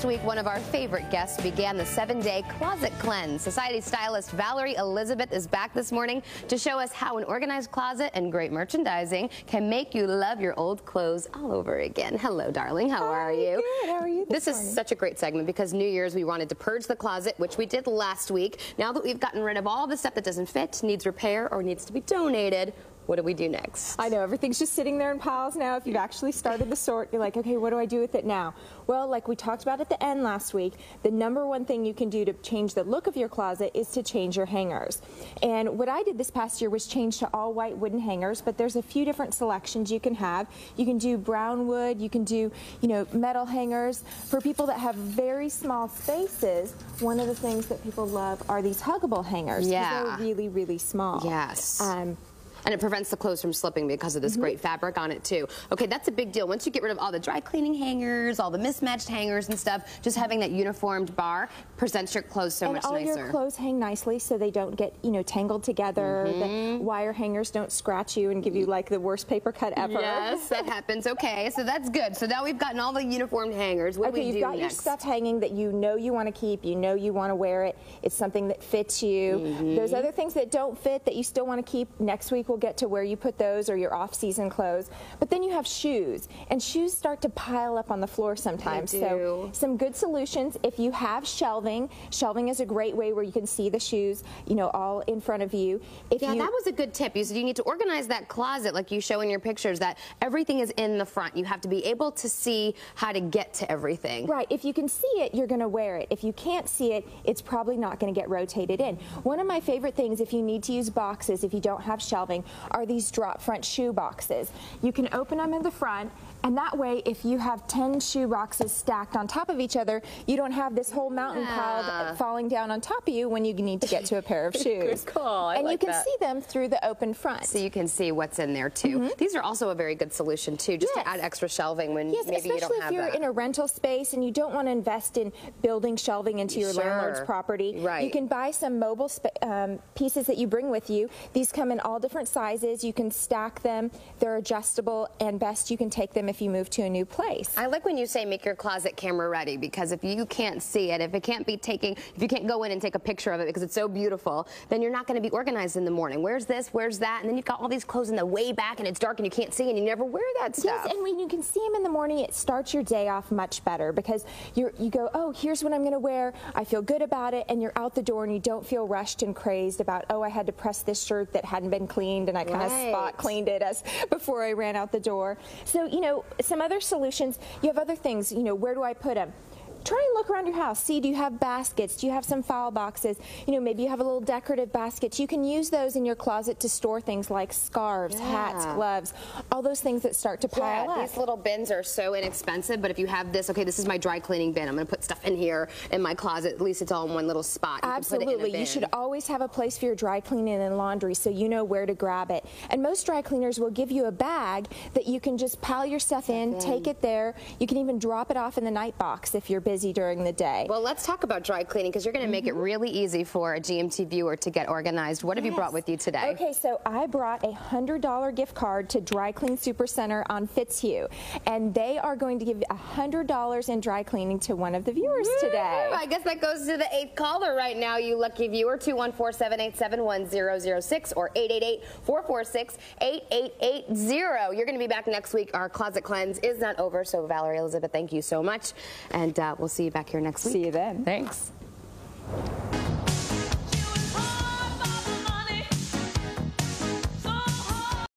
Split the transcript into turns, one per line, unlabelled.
Last week, one of our favorite guests began the 7-day closet cleanse. Society stylist Valerie Elizabeth is back this morning to show us how an organized closet and great merchandising can make you love your old clothes all over again. Hello, darling. How are you?
Good. How are you
This is such a great segment because New Year's we wanted to purge the closet, which we did last week. Now that we've gotten rid of all the stuff that doesn't fit, needs repair, or needs to be donated, what do we do next?
I know, everything's just sitting there in piles now. If you've actually started the sort, you're like, okay, what do I do with it now? Well, like we talked about at the end last week, the #1 thing you can do to change the look of your closet is to change your hangers. And what I did this past year was change to all white wooden hangers, but there's a few different selections you can have. You can do brown wood, you can do, metal hangers. For people that have very small spaces, one of the things that people love are these huggable hangers.
Yeah.
They're really, really small.
Yes. And it prevents the clothes from slipping because of this great fabric on it, too. Okay, that's a big deal. Once you get rid of all the dry cleaning hangers, all the mismatched hangers and stuff, just having that uniformed bar presents your clothes so much nicer.
And all your clothes hang nicely so they don't get, tangled together. The wire hangers don't scratch you and give you, like, the worst paper cut ever.
Yes, that happens. Okay, so that's good. So now we've gotten all the uniformed hangers. What do we do
you've got your stuff hanging that you know you want to keep, you know you want to wear it. It's something that fits you. Those other things that don't fit that you still want to keep, next week we'll get to where you put those, or your off-season clothes. But then you have shoes, and shoes start to pile up on the floor sometimes. So some good solutions: if you have shelving is a great way where you can see the shoes, all in front of you.
That was a good tip. You said you need to organize that closet like you show in your pictures, that everything is in the front. You have to be able to see how to get to everything.
Right. If you can see it, you're going to wear it. If you can't see it, it's probably not going to get rotated in. One of my favorite things, if you need to use boxes, if you don't have shelving, are these drop front shoe boxes. You can open them in the front, and that way, if you have 10 shoe boxes stacked on top of each other, you don't have this whole mountain pile falling down on top of you when you need to get to a pair of shoes.
Good call.
And you can see them through the open front.
So you can see what's in there too. These are also a very good solution too, just to add extra shelving when maybe you don't have that.
Especially if you're in a rental space and you don't want to invest in building shelving into your landlord's property.
Right.
You can buy some mobile pieces that you bring with you. These come in all different sizes. You can stack them. They're adjustable, and best you can take them if you move to a new place.
I like when you say make your closet camera ready, because if you can't see it, if you can't go in and take a picture of it because it's so beautiful, then you're not going to be organized in the morning. Where's this? Where's that? And then you've got all these clothes in the way back and it's dark and you can't see and you never wear that stuff.
Yes, and when you can see them in the morning, it starts your day off much better because you go, oh, here's what I'm going to wear. I feel good about it, and you're out the door and you don't feel rushed and crazed about, oh, I had to press this shirt that hadn't been cleaned and I kind of spot cleaned it before I ran out the door. So, some other solutions, you have other things, where do I put them? Try and look around your house. See, do you have baskets? Do you have some file boxes? Maybe you have a little decorative basket. You can use those in your closet to store things like scarves, hats, gloves, all those things that start to pile up.
These little bins are so inexpensive, but if you have this, okay, this is my dry cleaning bin. I'm going to put stuff in here in my closet. At least it's all in one little spot. You
Absolutely.
can put it in a bin.
You should always have a place for your dry cleaning and laundry so you know where to grab it. And most dry cleaners will give you a bag that you can just pile your stuff in, take it there. You can even drop it off in the night box if you're busy during the day.
Well, let's talk about dry cleaning, because you're going to make it really easy for a GMT viewer to get organized. What have you brought with you today?
Okay, so I brought a $100 gift card to Dry Clean Supercenter on Fitzhugh, and they are going to give $100 in dry cleaning to one of the viewers today.
I guess that goes to the 8th caller right now, you lucky viewer. 214-787-1006 or 888-446-8880. You're going to be back next week. Our closet cleanse is not over, so Valerie Elizabeth, thank you so much, and we'll see you back here next week.
See you then.
Thanks.